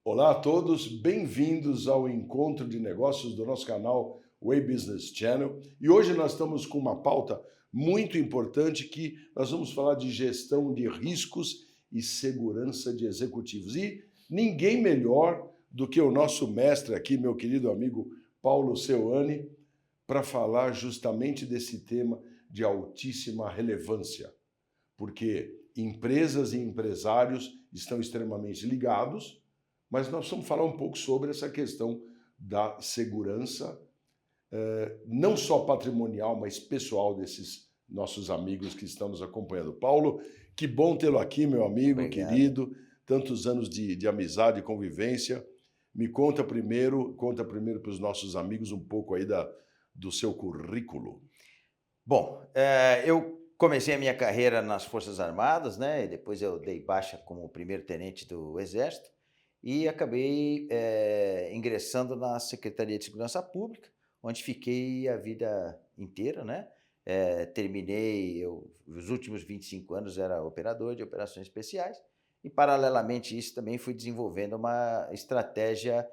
Olá a todos, bem-vindos ao encontro de negócios do nosso canal Way Business Channel. E hoje nós estamos com uma pauta muito importante que nós vamos falar de gestão de riscos e segurança de executivos. E ninguém melhor do que o nosso mestre aqui, meu querido amigo Paulo Seuani, para falar justamente desse tema de altíssima relevância, porque empresas e empresários estão extremamente ligados, mas nós vamos falar um pouco sobre essa questão da segurança, não só patrimonial, mas pessoal desses nossos amigos que estão nos acompanhando. Paulo, que bom tê-lo aqui, meu amigo, Obrigado. querido, tantos anos de amizade e convivência. Me conta primeiro para os nossos amigos um pouco aí do seu currículo. Bom, eu comecei a minha carreira nas Forças Armadas, né? E depois eu dei baixa como primeiro-tenente do Exército e acabei ingressando na Secretaria de Segurança Pública, onde fiquei a vida inteira, né? Os últimos 25 anos era operador de operações especiais e, paralelamente a isso, também fui desenvolvendo uma estratégia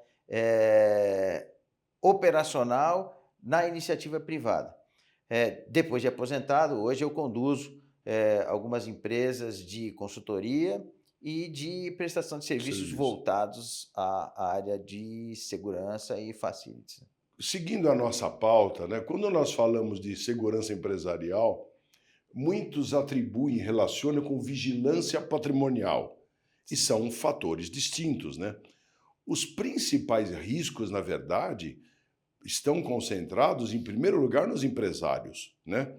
operacional na iniciativa privada. Depois de aposentado, hoje eu conduzo algumas empresas de consultoria e de prestação de serviços voltados à área de segurança e facilities. Seguindo a nossa pauta, né, quando nós falamos de segurança empresarial, muitos atribuem e relacionam com vigilância patrimonial, e são fatores distintos, né? Os principais riscos, na verdade, estão concentrados, em primeiro lugar, nos empresários, né?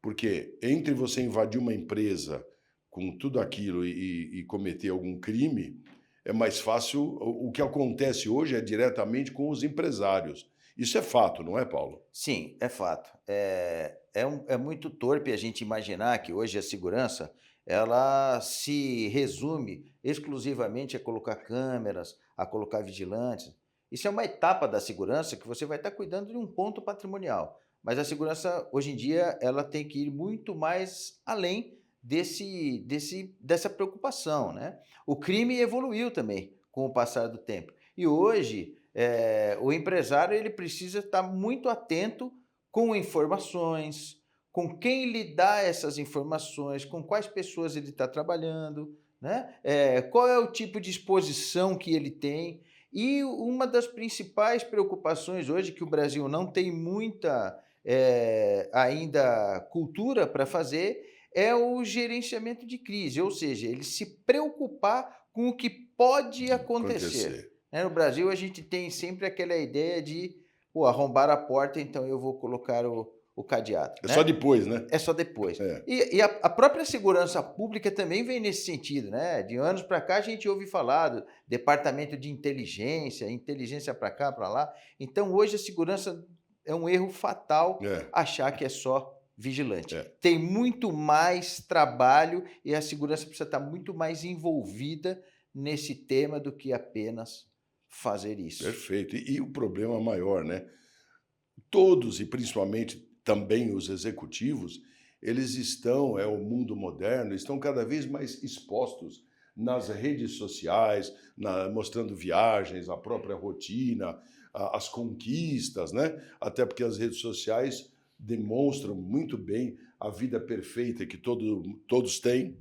Porque entre você invadir uma empresa com tudo aquilo e cometer algum crime, é mais fácil. O que acontece hoje é diretamente com os empresários. Isso é fato, não é, Paulo? Sim, é fato. É muito torpe a gente imaginar que hoje a segurança ela se resume exclusivamente a colocar câmeras, a colocar vigilantes. Isso é uma etapa da segurança que você vai estar cuidando de um ponto patrimonial. Mas a segurança, hoje em dia, ela tem que ir muito mais além dessa preocupação, né? O crime evoluiu também com o passar do tempo. E hoje, o empresário ele precisa estar muito atento com informações, com quem lhe dá essas informações, com quais pessoas ele está trabalhando, né? Qual é o tipo de exposição que ele tem. E uma das principais preocupações hoje, que o Brasil não tem muita ainda cultura para fazer, é o gerenciamento de crise, ou seja, ele se preocupar com o que pode acontecer. No Brasil, a gente tem sempre aquela ideia de arrombar a porta, então eu vou colocar o cadeado. É só depois, né? É só depois. E a própria segurança pública também vem nesse sentido, né? De anos para cá a gente ouve falar do departamento de inteligência para cá, para lá. Então hoje a segurança é um erro fatal achar que é só vigilante. Tem muito mais trabalho e a segurança precisa estar muito mais envolvida nesse tema do que apenas fazer isso. Perfeito. E o problema maior, né? Todos, e principalmente também os executivos, eles estão, o mundo moderno, estão cada vez mais expostos nas redes sociais, mostrando viagens, a própria rotina, as conquistas, né? Até porque as redes sociais demonstram muito bem a vida perfeita que todos têm,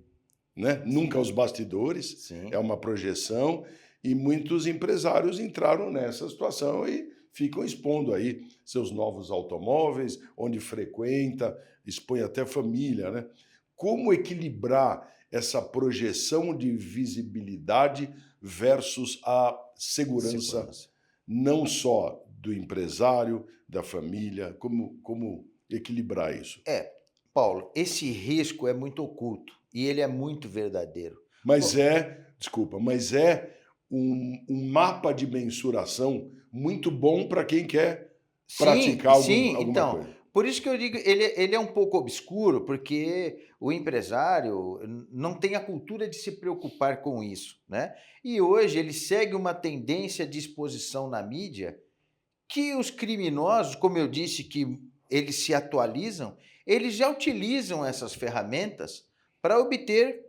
né? Nunca os bastidores. Sim. É uma projeção, e muitos empresários entraram nessa situação e ficam expondo aí seus novos automóveis, onde frequenta, expõe até família, né? Como equilibrar essa projeção de visibilidade versus a segurança, não só do empresário, da família, como equilibrar isso? Paulo, esse risco é muito oculto e ele é muito verdadeiro. Mas mas é um mapa de mensuração muito bom para quem quer praticar alguma coisa. Por isso que eu digo, ele é um pouco obscuro, porque o empresário não tem a cultura de se preocupar com isso, né? E hoje ele segue uma tendência de exposição na mídia que os criminosos, como eu disse, que eles se atualizam, eles já utilizam essas ferramentas para obter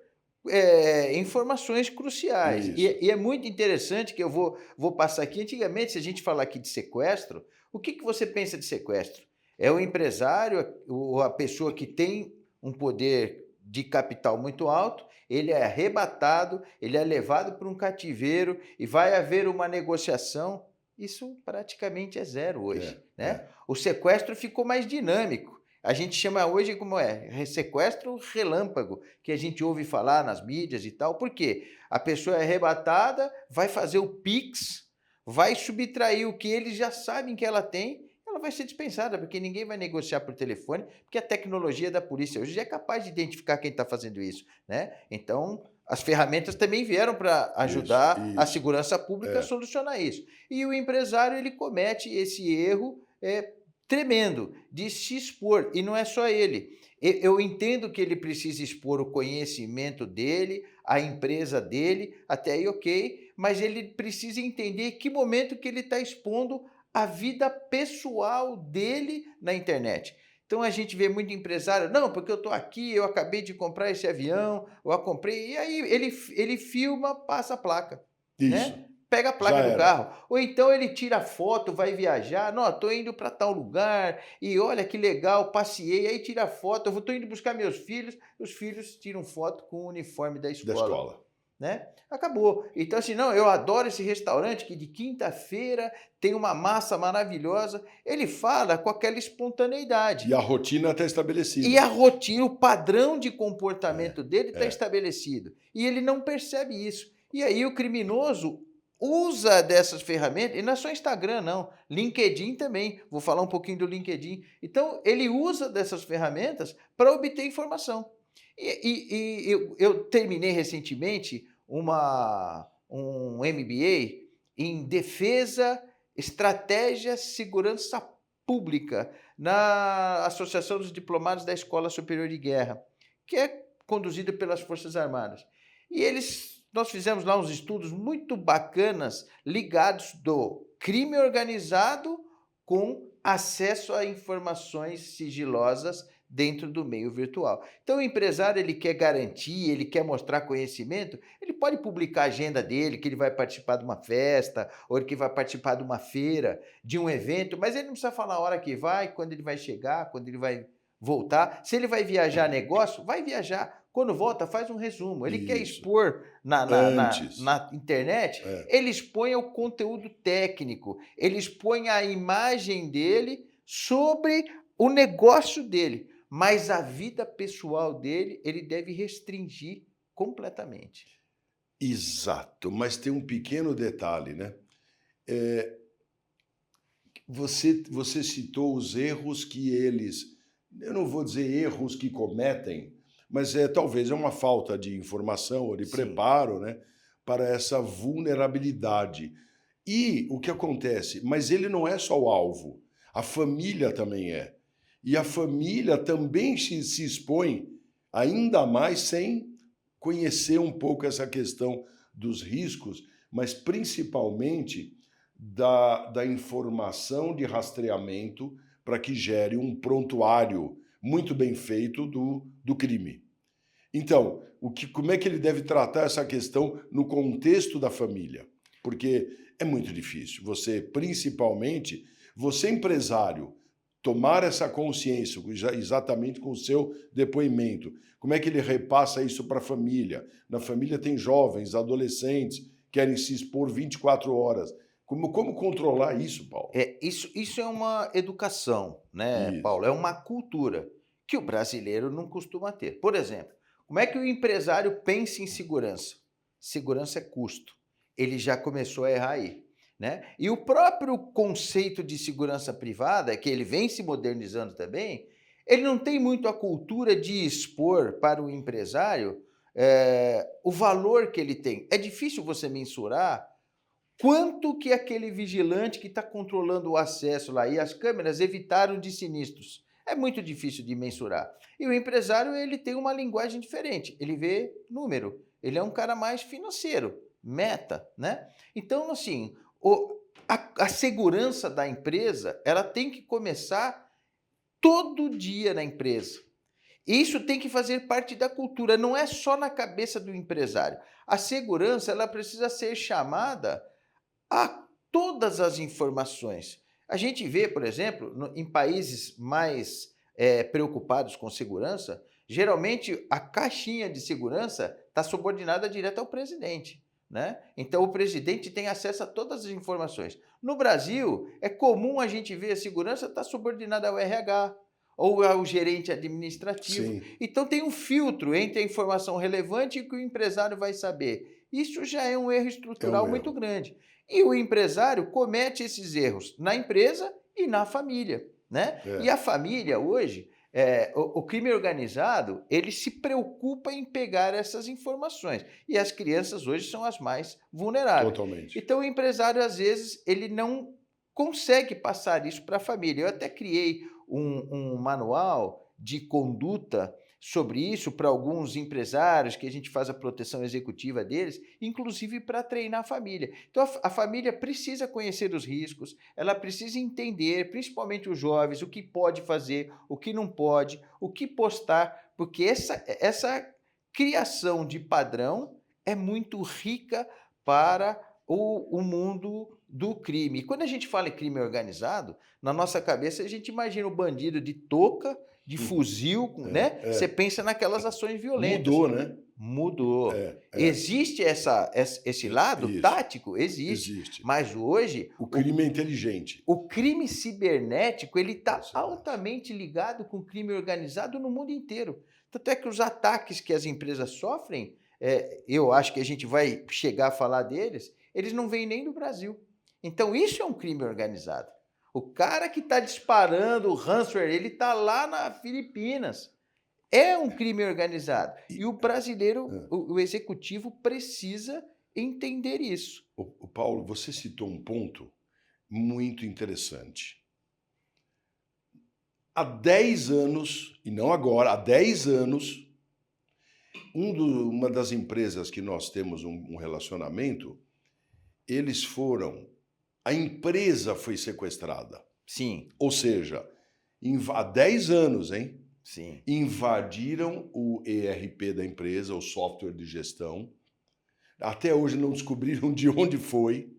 informações cruciais. Isso. E é muito interessante que eu vou passar aqui. Antigamente, se a gente falar aqui de sequestro, o que você pensa de sequestro? É o empresário ou a pessoa que tem um poder de capital muito alto, ele é arrebatado, ele é levado para um cativeiro e vai haver uma negociação. Isso praticamente é zero hoje, né? O sequestro ficou mais dinâmico. A gente chama hoje como sequestro relâmpago, que a gente ouve falar nas mídias e tal. Por quê? A pessoa é arrebatada, vai fazer o Pix, vai subtrair o que eles já sabem que ela tem, ela vai ser dispensada, porque ninguém vai negociar por telefone, porque a tecnologia da polícia hoje já é capaz de identificar quem está fazendo isso, né? Então, as ferramentas também vieram para ajudar a segurança pública a solucionar isso. E o empresário, ele comete esse erro tremendo de se expor, e não é só ele. Eu entendo que ele precisa expor o conhecimento dele, a empresa dele, até aí ok, mas ele precisa entender que momento que ele está expondo a vida pessoal dele na internet. Então a gente vê muito empresário, não, porque eu estou aqui, eu acabei de comprar esse avião, eu comprei, e aí ele filma, passa a placa, né? Pega a placa do carro. Ou então ele tira foto, vai viajar. Não, estou indo para tal lugar e olha que legal, passeei. Aí tira foto, eu estou indo buscar meus filhos. Os filhos tiram foto com o uniforme da escola. Né? Acabou. Então, assim, não, eu adoro esse restaurante que de quinta-feira tem uma massa maravilhosa. Ele fala com aquela espontaneidade. E a rotina está estabelecida. E a rotina, o padrão de comportamento dele está estabelecido. E ele não percebe isso. E aí o criminoso usa dessas ferramentas, e não é só Instagram, não. LinkedIn também. Vou falar um pouquinho do LinkedIn. Então, ele usa dessas ferramentas para obter informação. Eu terminei recentemente um MBA em Defesa, Estratégia, Segurança Pública, na Associação dos Diplomados da Escola Superior de Guerra, que é conduzida pelas Forças Armadas. E nós fizemos lá uns estudos muito bacanas ligados do crime organizado com acesso a informações sigilosas dentro do meio virtual. Então o empresário, ele quer garantir, ele quer mostrar conhecimento, ele pode publicar a agenda dele, que ele vai participar de uma festa, ou que vai participar de uma feira, de um evento, mas ele não precisa falar a hora que vai, quando ele vai chegar, quando ele vai voltar. Se ele vai viajar a negócio, vai viajar. Quando volta, faz um resumo. Ele quer expor na internet, ele expõe o conteúdo técnico, ele expõe a imagem dele sobre o negócio dele, mas a vida pessoal dele, ele deve restringir completamente. Exato, mas tem um pequeno detalhe, né? Você citou os erros que eu não vou dizer erros que cometem, mas talvez é uma falta de informação ou de preparo, né, para essa vulnerabilidade. E o que acontece? Mas ele não é só o alvo, a família também é. E a família também se expõe ainda mais sem conhecer um pouco essa questão dos riscos, mas principalmente da informação de rastreamento para que gere um prontuário muito bem feito do crime. Então, como é que ele deve tratar essa questão no contexto da família? Porque é muito difícil. Principalmente, você empresário, tomar essa consciência exatamente com o seu depoimento. Como é que ele repassa isso para a família? Na família tem jovens, adolescentes, querem se expor 24 horas. Como controlar isso, Paulo? Isso é uma educação, né, Paulo? É uma cultura que o brasileiro não costuma ter. Por exemplo, como é que o empresário pensa em segurança? Segurança é custo. Ele já começou a errar aí. Né? E o próprio conceito de segurança privada, que ele vem se modernizando também, ele não tem muito a cultura de expor para o empresário o valor que ele tem. É difícil você mensurar quanto que aquele vigilante que está controlando o acesso lá e as câmeras evitaram de sinistros. É muito difícil de mensurar. E o empresário, ele tem uma linguagem diferente. Ele vê número. Ele é um cara mais financeiro, meta, né? Então, assim, a segurança da empresa, ela tem que começar todo dia na empresa. Isso tem que fazer parte da cultura, não é só na cabeça do empresário. A segurança, ela precisa ser chamada a todas as informações. A gente vê, por exemplo, em países mais preocupados com segurança, geralmente a caixinha de segurança está subordinada direto ao presidente, né? Então o presidente tem acesso a todas as informações. No Brasil, é comum a gente ver a segurança estar subordinada ao RH ou ao gerente administrativo. Sim. Então tem um filtro entre a informação relevante e o que o empresário vai saber. Isso já é um erro estrutural muito grande. E o empresário comete esses erros na empresa e na família, né? E a família hoje, o crime organizado, ele se preocupa em pegar essas informações. E as crianças hoje são as mais vulneráveis. Totalmente. Então o empresário, às vezes, ele não consegue passar isso para a família. Eu até criei um manual de conduta sobre isso para alguns empresários, que a gente faz a proteção executiva deles, inclusive para treinar a família. Então, a família precisa conhecer os riscos, ela precisa entender, principalmente os jovens, o que pode fazer, o que não pode, o que postar, porque essa criação de padrão é muito rica para o mundo do crime. E quando a gente fala em crime organizado, na nossa cabeça a gente imagina o bandido de touca, de fuzil, né? Você pensa naquelas ações violentas. Mudou, né? Mudou. Existe esse lado tático? Existe. Mas hoje... O crime é inteligente. O crime cibernético, ele está altamente ligado com o crime organizado no mundo inteiro. Tanto é que os ataques que as empresas sofrem, eu acho que a gente vai chegar a falar deles, eles não vêm nem do Brasil. Então, isso é um crime organizado. O cara que está disparando o ransomware, ele está lá na Filipinas. É um crime organizado. E o brasileiro, o executivo, precisa entender isso. O Paulo, você citou um ponto muito interessante. Há 10 anos, e não agora, há 10 anos, uma das empresas que nós temos um relacionamento, a empresa foi sequestrada. Sim. Ou seja, há 10 anos, hein? Sim. Invadiram o ERP da empresa, o software de gestão. Até hoje não descobriram de onde foi.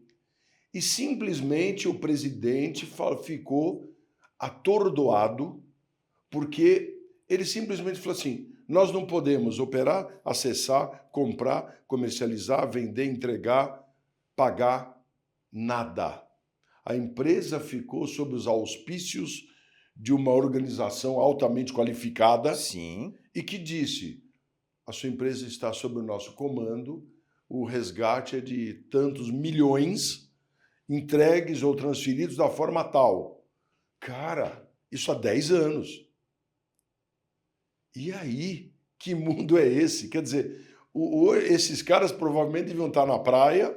E simplesmente o presidente ficou atordoado, porque ele simplesmente falou assim: nós não podemos operar, acessar, comprar, comercializar, vender, entregar, pagar nada. A empresa ficou sob os auspícios de uma organização altamente qualificada. Sim. E que disse: a sua empresa está sob o nosso comando, o resgate é de tantos milhões entregues ou transferidos da forma tal. Cara, isso há 10 anos. E aí, que mundo é esse? Quer dizer, esses caras provavelmente deviam estar na praia.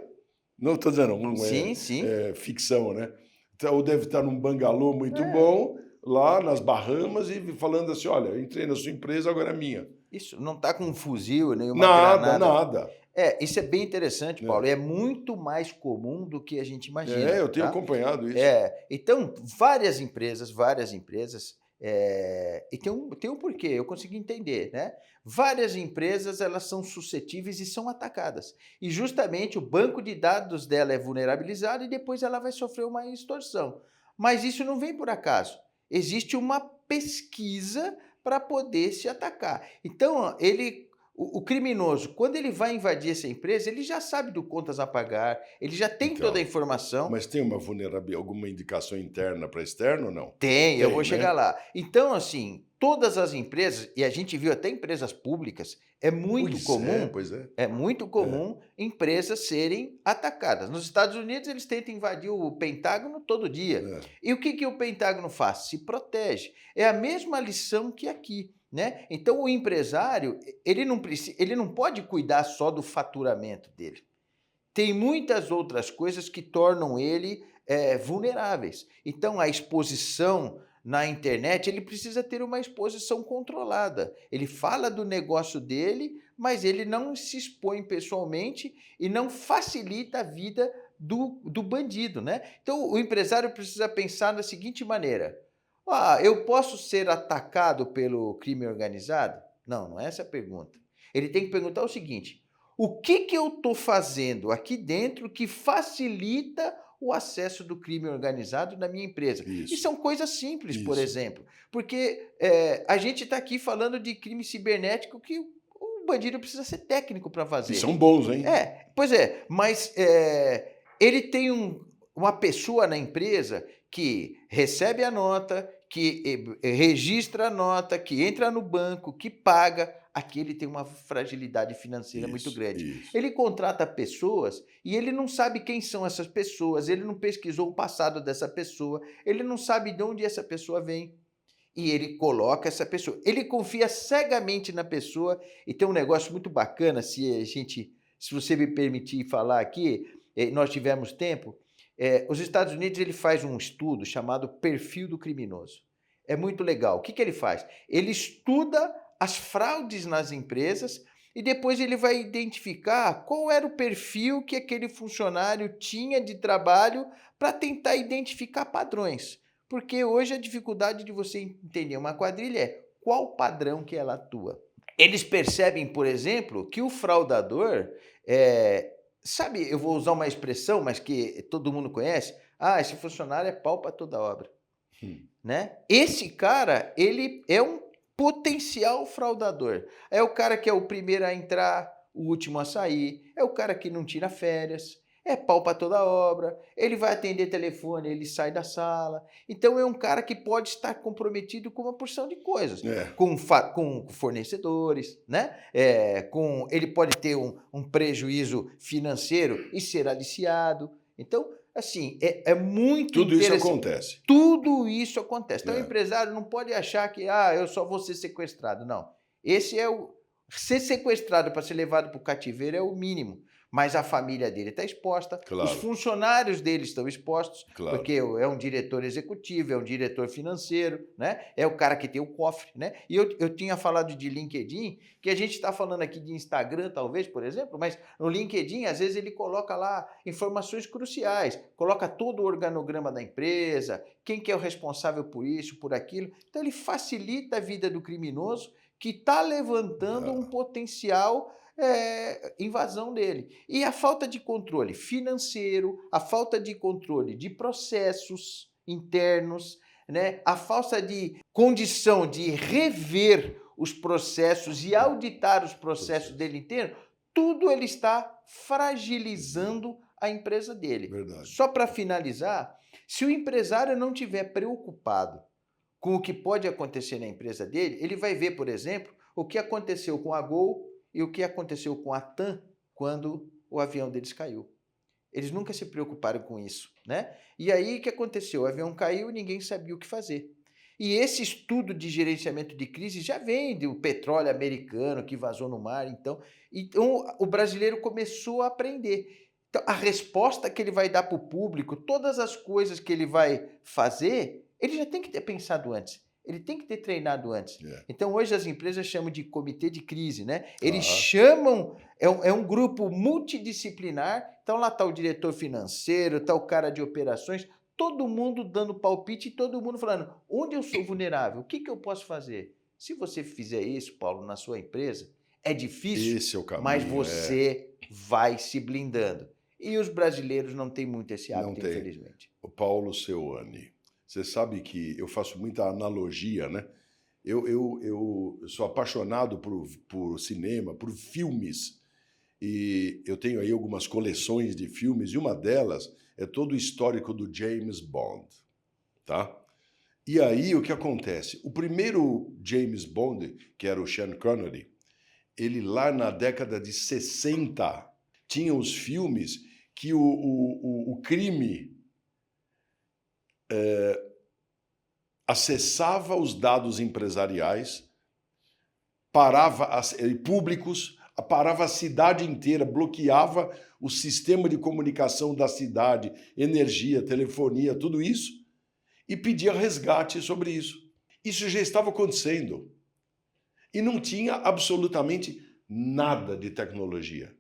Não estou dizendo, é ficção, né? Ou deve estar num bangalô muito bom, lá nas Bahamas, e falando assim: olha, eu entrei na sua empresa, agora é minha. Isso, não está com um fuzil, nenhuma granada. Nada. Isso é bem interessante, Paulo. É muito mais comum do que a gente imagina. Eu tenho acompanhado isso. Então, várias empresas, e tem um porquê, eu consegui entender, né? Várias empresas, elas são suscetíveis e são atacadas. E justamente o banco de dados dela é vulnerabilizado e depois ela vai sofrer uma extorsão. Mas isso não vem por acaso. Existe uma pesquisa para poder se atacar. Então, o criminoso, quando ele vai invadir essa empresa, ele já sabe do contas a pagar, ele já tem toda a informação. Mas tem uma vulnerabilidade, alguma indicação interna para externo ou não? Tem, eu vou chegar lá. Então, assim, todas as empresas, e a gente viu até empresas públicas, é muito comum empresas serem atacadas. Nos Estados Unidos, eles tentam invadir o Pentágono todo dia. E o que o Pentágono faz? Se protege. É a mesma lição que aqui, né? Então, o empresário, ele não pode cuidar só do faturamento dele. Tem muitas outras coisas que tornam ele vulneráveis. Então, a exposição na internet, ele precisa ter uma exposição controlada. Ele fala do negócio dele, mas ele não se expõe pessoalmente e não facilita a vida do bandido, né? Então, o empresário precisa pensar da seguinte maneira: Eu posso ser atacado pelo crime organizado? Não, não é essa a pergunta. Ele tem que perguntar o seguinte: o que eu estou fazendo aqui dentro que facilita o acesso do crime organizado na minha empresa? E Isso, são coisas simples, por isso. exemplo, porque a gente está aqui falando de crime cibernético que o bandido precisa ser técnico para E fazer. são bons, hein? Pois é, mas ele tem uma pessoa na empresa que recebe a nota, que registra a nota, que entra no banco, que paga. Aqui ele tem uma fragilidade financeira muito Isso, grande. isso. Ele contrata pessoas e ele não sabe quem são essas pessoas, ele não pesquisou o passado dessa pessoa, ele não sabe de onde essa pessoa vem. E ele coloca essa pessoa. Ele confia cegamente na pessoa e tem um negócio muito bacana, se você me permitir falar aqui, nós tivemos tempo. Os Estados Unidos ele faz um estudo chamado perfil do criminoso. É muito legal. O que ele faz? Ele estuda as fraudes nas empresas e depois ele vai identificar qual era o perfil que aquele funcionário tinha de trabalho para tentar identificar padrões. Porque hoje a dificuldade de você entender uma quadrilha é qual padrão que ela atua. Eles percebem, por exemplo, que o fraudador, sabe, eu vou usar uma expressão, mas que todo mundo conhece, esse funcionário é pau para toda obra. Né? Esse cara, ele é um potencial fraudador. É o cara que é o primeiro a entrar, o último a sair, é o cara que não tira férias, é pau para toda obra, ele vai atender telefone, ele sai da sala. Então é um cara que pode estar comprometido com uma porção de coisas, com fornecedores, né? Ele pode ter um prejuízo financeiro e ser aliciado. Então, assim, é muito Tudo isso interessante. acontece. Tudo isso acontece. Então, o empresário não pode achar que eu só vou ser sequestrado. Não. Ser sequestrado para ser levado para o cativeiro é o mínimo. Mas a família dele está exposta, Claro. os funcionários dele estão expostos, Claro. porque é um diretor executivo, é um diretor financeiro, né? É o cara que tem o cofre, né? E eu tinha falado de LinkedIn, que a gente está falando aqui de Instagram, talvez, por exemplo, mas no LinkedIn, às vezes, ele coloca lá informações cruciais, coloca todo o organograma da empresa, quem que é o responsável por isso, por aquilo. Então, ele facilita a vida do criminoso que está levantando um potencial invasão dele. E a falta de controle financeiro, a falta de controle de processos internos, né? A falta de condição de rever os processos e auditar os processos dele inteiro, tudo ele está fragilizando a empresa dele. Verdade. Só para finalizar, se o empresário não estiver preocupado com o que pode acontecer na empresa dele, ele vai ver, por exemplo, o que aconteceu com a Gol e o que aconteceu com a TAM quando o avião deles caiu. Eles nunca se preocuparam com isso, né? E aí o que aconteceu? O avião caiu e ninguém sabia o que fazer. E esse estudo de gerenciamento de crise já vem do petróleo americano que vazou no mar. Então o brasileiro começou a aprender. Então, a resposta que ele vai dar para o público, todas as coisas que ele vai fazer, ele já tem que ter pensado antes. Ele tem que ter treinado antes. Então, hoje as empresas chamam de comitê de crise, né? Eles chamam, é um grupo multidisciplinar, então lá está o diretor financeiro, está o cara de operações, todo mundo dando palpite e todo mundo falando, onde eu sou vulnerável? O que eu posso fazer? Se você fizer isso, Paulo, na sua empresa, é difícil, esse é o caminho, mas você vai se blindando. E os brasileiros não têm muito esse hábito, infelizmente. O Paulo Seuani, você sabe que eu faço muita analogia, né? Eu sou apaixonado por cinema, por filmes, e eu tenho aí algumas coleções de filmes, e uma delas é todo o histórico do James Bond, tá? E aí o que acontece? O primeiro James Bond, que era o Sean Connery, ele lá na década de 60 tinha os filmes que o crime acessava os dados empresariais, parava públicos, parava a cidade inteira, bloqueava o sistema de comunicação da cidade, energia, telefonia, tudo isso, e pedia resgate sobre isso. Isso já estava acontecendo. E não tinha absolutamente nada de tecnologia.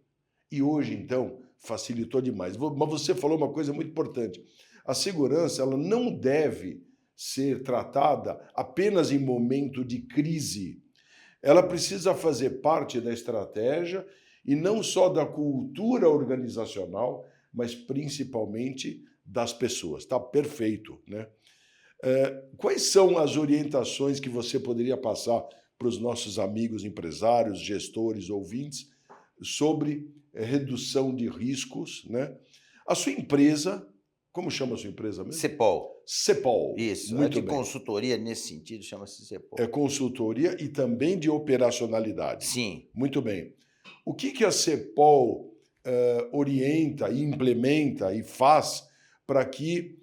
E hoje, então, facilitou demais. Mas você falou uma coisa muito importante. A segurança ela não deve ser tratada apenas em momento de crise. Ela precisa fazer parte da estratégia e não só da cultura organizacional, mas principalmente das pessoas. Está perfeito, né? Quais são as orientações que você poderia passar para os nossos amigos empresários, gestores, ouvintes, sobre redução de riscos, né? A sua empresa, como chama a sua empresa mesmo? CEPOL. CEPOL. Isso, Muito de bem. consultoria nesse sentido, chama-se CEPOL. É consultoria e também de operacionalidade. Sim. Muito bem. O que a CEPOL orienta e implementa e faz para que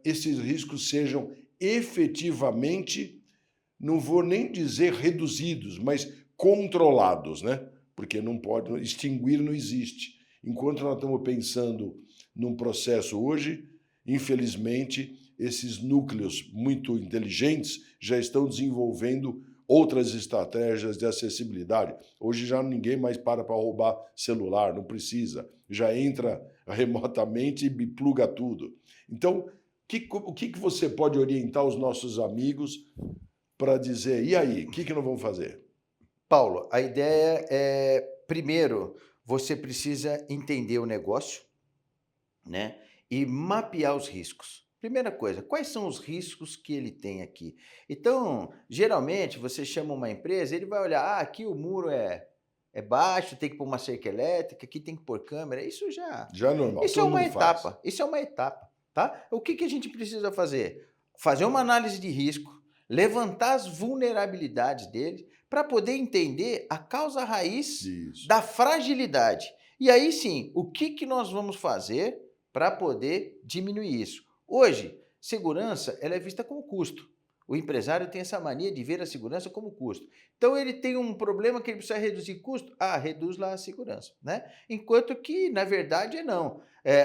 esses riscos sejam efetivamente, não vou nem dizer reduzidos, mas controlados, né? Porque não pode, extinguir não existe. Enquanto nós estamos pensando num processo hoje, infelizmente, esses núcleos muito inteligentes já estão desenvolvendo outras estratégias de acessibilidade. Hoje já ninguém mais para roubar celular, não precisa. Já entra remotamente e pluga tudo. Então, o que você pode orientar os nossos amigos para dizer, e aí, o que nós vamos fazer? Paulo, a ideia é, primeiro, você precisa entender o negócio, né? E mapear os riscos. Primeira coisa, quais são os riscos que ele tem aqui? Então, geralmente, você chama uma empresa, ele vai olhar, aqui o muro é baixo, tem que pôr uma cerca elétrica, aqui tem que pôr câmera, isso já... Já é normal, Isso é todo uma mundo faz. etapa, isso é uma etapa, tá? O que a gente precisa fazer? Fazer uma análise de risco, levantar as vulnerabilidades dele, para poder entender a causa raiz da fragilidade. E aí sim, o que nós vamos fazer para poder diminuir isso? Hoje, segurança ela é vista como custo. O empresário tem essa mania de ver a segurança como custo. Então ele tem um problema que ele precisa reduzir custo, reduz lá a segurança, né? Enquanto que, na verdade, não.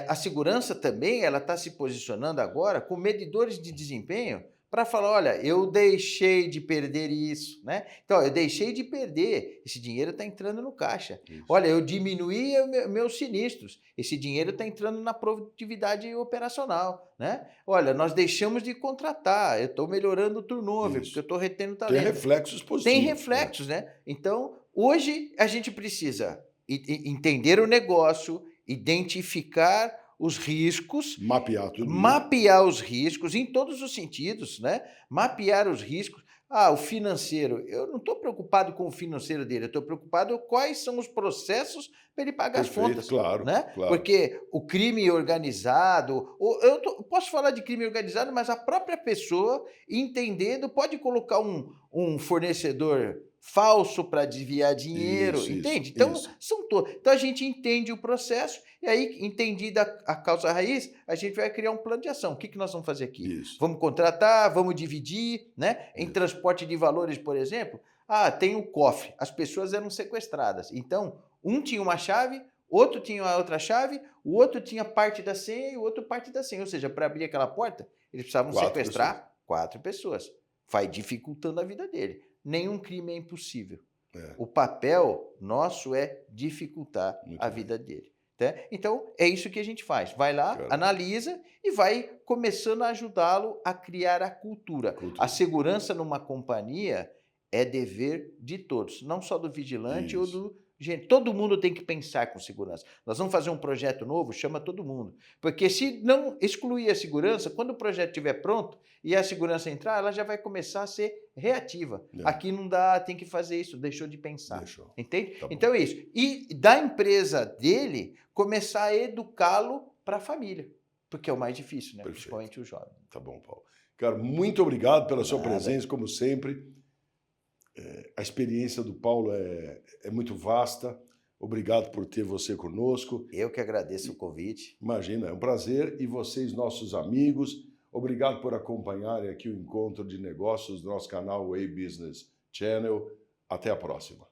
A segurança também ela está se posicionando agora com medidores de desempenho para falar, olha, eu deixei de perder isso, né? Então, eu deixei de perder, esse dinheiro está entrando no caixa. Isso. Olha, eu diminuí meus sinistros, esse dinheiro está entrando na produtividade operacional, né? Olha, nós deixamos de contratar, eu estou melhorando o turnover, porque eu estou retendo talento. Tem reflexos positivos. Tem reflexos, né? Então, hoje a gente precisa entender o negócio, identificar os riscos, mapear tudo mapear os riscos em todos os sentidos, né? Mapear os riscos. O financeiro, eu não estou preocupado com o financeiro dele, eu estou preocupado com quais são os processos para ele pagar as contas. Claro, né? Claro. Porque o crime organizado, eu posso falar de crime organizado, mas a própria pessoa, entendendo, pode colocar um fornecedor falso para desviar dinheiro, entende? Então, são todos. Então, a gente entende o processo e aí, entendida a causa raiz, a gente vai criar um plano de ação. O que nós vamos fazer aqui? Vamos contratar, vamos dividir, né? Em transporte de valores, por exemplo, tem o cofre. As pessoas eram sequestradas. Então, um tinha uma chave, outro tinha a outra chave, o outro tinha parte da senha e o outro parte da senha. Ou seja, para abrir aquela porta, eles precisavam sequestrar 4 pessoas. Vai dificultando a vida dele. Nenhum crime é impossível. O papel nosso é dificultar a vida dele. Tá? Então, é isso que a gente faz. Vai lá, analisa e vai começando a ajudá-lo a criar a cultura. A segurança numa companhia é dever de todos, não só do vigilante ou do... Gente, todo mundo tem que pensar com segurança. Nós vamos fazer um projeto novo, chama todo mundo. Porque se não excluir a segurança, quando o projeto estiver pronto e a segurança entrar, ela já vai começar a ser reativa. Aqui não dá, tem que fazer isso, deixou de pensar. Entende? Tá, então é isso. E da empresa dele, começar a educá-lo para a família. Porque é o mais difícil, né? Principalmente o jovem. Tá bom, Paulo. Cara, muito obrigado pela sua presença, como sempre. A experiência do Paulo é muito vasta. Obrigado por ter você conosco. Eu que agradeço o convite. Imagina, é um prazer. E vocês, nossos amigos, obrigado por acompanharem aqui o Encontro de Negócios do nosso canal Way Business Channel. Até a próxima.